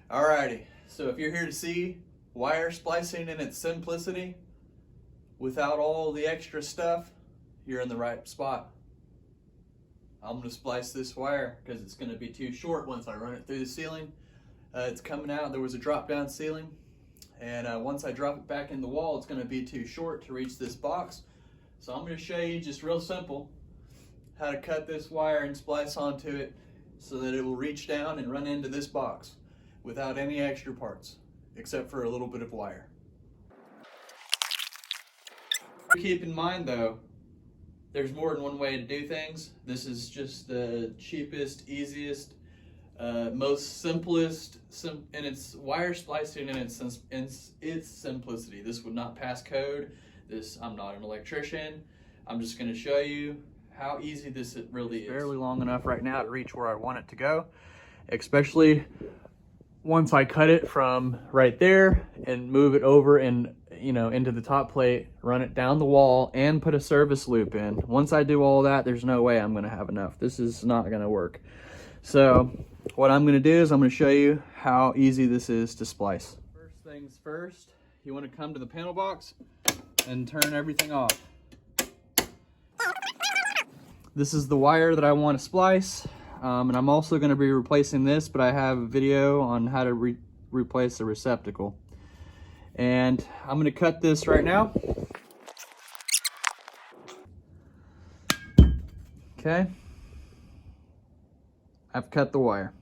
Alrighty, so if you're here to see wire splicing in its simplicity, without all the extra stuff, you're in the right spot. I'm going to splice this wire because it's going to be too short once I run it through the ceiling. It's coming out, there was a drop down ceiling, and once I drop it back in the wall, it's going to be too short to reach this box. So I'm going to show you just real simple how to cut this wire and splice onto it so that it will reach down and run into this box without any extra parts, except for a little bit of wire. Keep in mind though, there's more than one way to do things. This is just the cheapest, easiest, most simplest, and it's wire splicing in its simplicity. This would not pass code. I'm not an electrician. I'm just going to show you how easy this really is. Barely long enough right now to reach where I want it to go, especially once I cut it from right there and move it over and into the top plate, run it down the wall and put a service loop in. Once I do all that, there's no way I'm going to have enough. This is not going to work. So what I'm going to do is I'm going to show you how easy this is to splice. First things first, you want to come to the panel box and turn everything off. This is the wire that I want to splice. And I'm also going to be replacing this, but I have a video on how to replace the receptacle. And I'm going to cut this right now. Okay. I've cut the wire.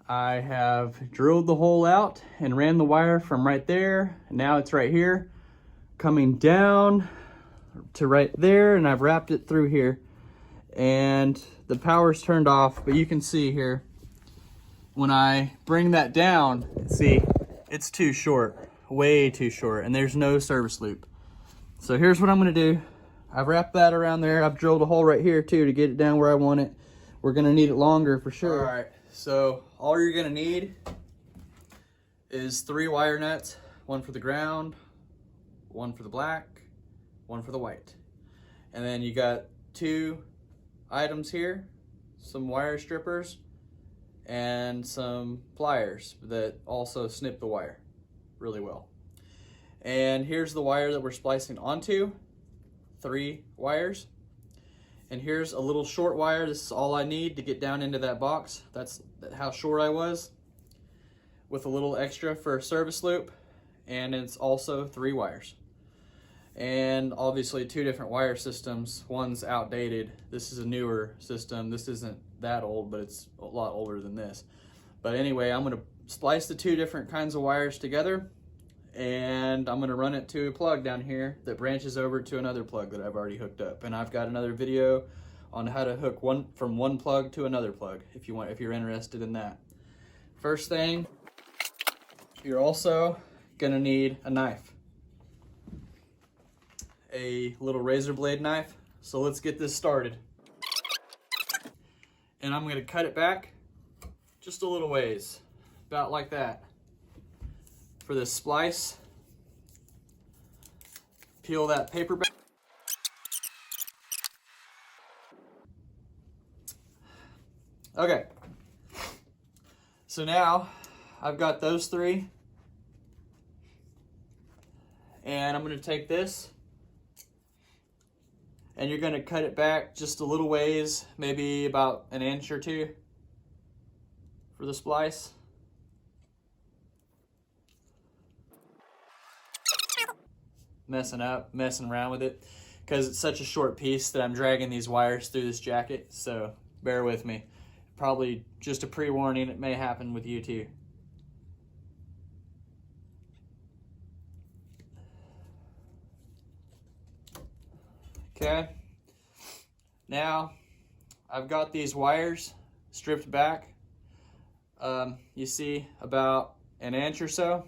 I have drilled the hole out and ran the wire from right there. Now it's right here, coming down to right there, and I've wrapped it through here. And the power's turned off, but you can see here, when I bring that down, see, it's too short, way too short, and there's no service loop. So here's what I'm gonna do. I've wrapped that around there. I've drilled a hole right here too to get it down where I want it. We're gonna need it longer for sure. All right, so all you're gonna need is 3 wire nuts, one for the ground, one for the black, one for the white. And then you got 2 items here, some wire strippers and some pliers that also snip the wire really well. And here's the wire that we're splicing onto, 3 wires. And here's a little short wire. This is all I need to get down into that box. That's how short I was, with a little extra for a service loop. And it's also 3 wires. And obviously 2 different wire systems. One's outdated. This is a newer system. This isn't that old, but it's a lot older than this. But anyway, I'm gonna splice the 2 different kinds of wires together, and I'm gonna run it to a plug down here that branches over to another plug that I've already hooked up. And I've got another video on how to hook from one plug to another plug if you're interested in that. First thing, you're also gonna need a knife. A little razor blade knife. So let's get this started. And I'm gonna cut it back just a little ways, about like that, for this splice. Peel that paper back. Okay, so now I've got those 3, and I'm gonna take this, and you're gonna cut it back just a little ways, maybe about an inch or 2 for the splice. Messing around with it, because it's such a short piece that I'm dragging these wires through this jacket, so bear with me. Probably just a pre-warning, it may happen with you too. Okay, now I've got these wires stripped back, you see, about an inch or so.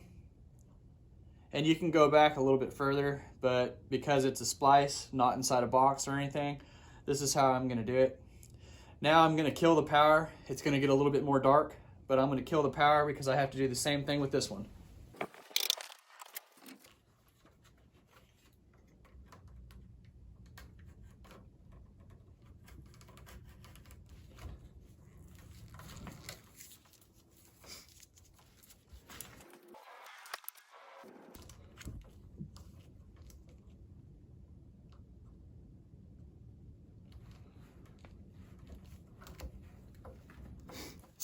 And you can go back a little bit further, but because it's a splice, not inside a box or anything, this is how I'm gonna do it. Now I'm gonna kill the power. It's gonna get a little bit more dark, but I'm gonna kill the power because I have to do the same thing with this one.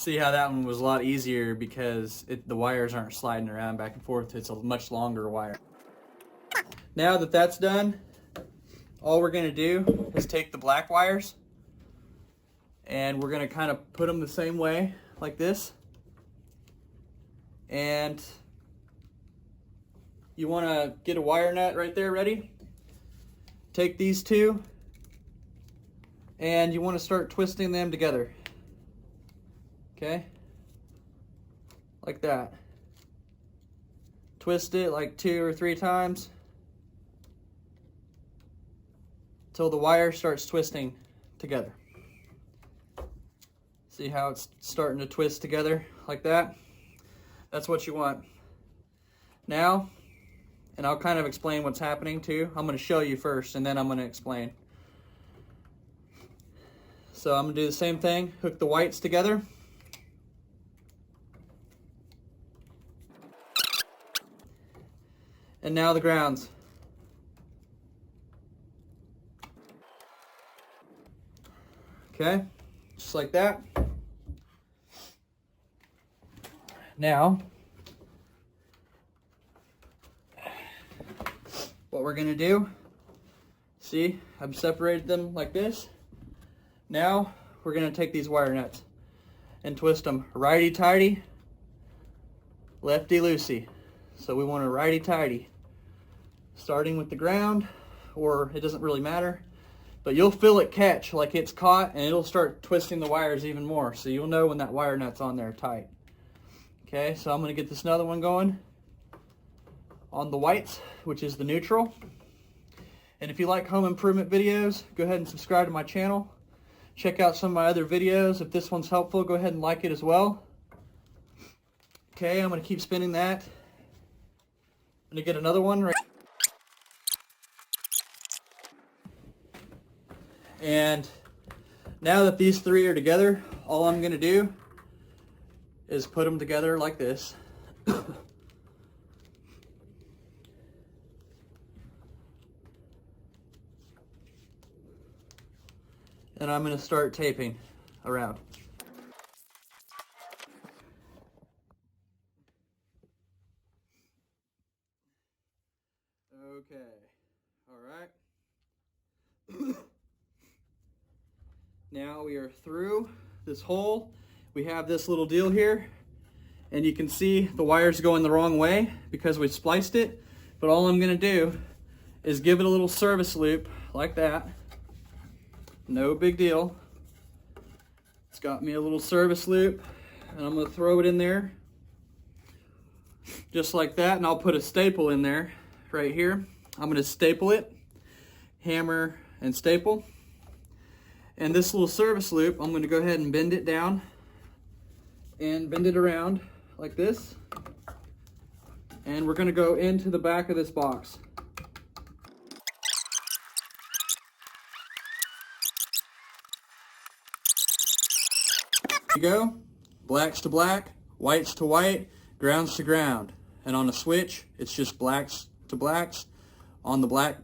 See how that one was a lot easier because the wires aren't sliding around back and forth. It's a much longer wire. Now that that's done, all we're gonna do is take the black wires and we're gonna kind of put them the same way, like this. And you wanna get a wire nut right there ready. Take these two and you wanna start twisting them together. Okay, like that. Twist it like 2 or 3 times till the wire starts twisting together. See how it's starting to twist together like that? That's what you want. Now, and I'll kind of explain what's happening too. I'm going to show you first and then I'm going to explain. So I'm going to do the same thing, hook the whites together. And now the grounds. Okay, just like that. Now, what we're gonna do, see, I've separated them like this. Now, we're gonna take these wire nuts and twist them righty-tighty, lefty-loosey. So we want a righty-tighty, starting with the ground, or it doesn't really matter, but you'll feel it catch like it's caught and it'll start twisting the wires even more. So you'll know when that wire nut's on there tight. Okay, so I'm gonna get this another one going on the whites, which is the neutral. And if you like home improvement videos, go ahead and subscribe to my channel. Check out some of my other videos. If this one's helpful, go ahead and like it as well. Okay, I'm gonna keep spinning that. I'm gonna get another one right. And now that these 3 are together, all I'm gonna do is put them together like this. And I'm gonna start taping around. Okay, all right. Now we are through this hole. We have this little deal here, and you can see the wires going the wrong way because we spliced it. But all I'm gonna do is give it a little service loop like that. No big deal. It's got me a little service loop, and I'm gonna throw it in there just like that, and I'll put a staple in there right here. I'm gonna staple it, hammer and staple. And this little service loop, I'm gonna go ahead and bend it down and bend it around like this. And we're gonna go into the back of this box. There you go, blacks to black, whites to white, grounds to ground. And on a switch, it's just blacks to blacks. On the black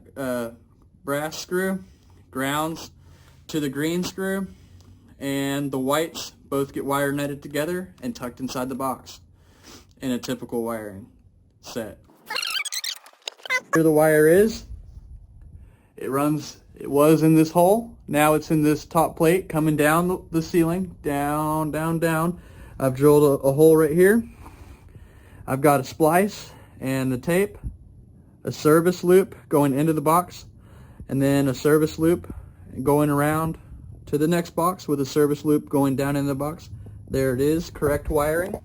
brass screw, grounds to the green screw, and the whites both get wire netted together and tucked inside the box in a typical wiring set. Here the wire is. It was in this hole. Now it's in this top plate coming down the ceiling, down, down, down. I've drilled a hole right here. I've got a splice and the tape, a service loop going into the box, and then a service loop going around to the next box with a service loop going down in the box. There it is, correct wiring.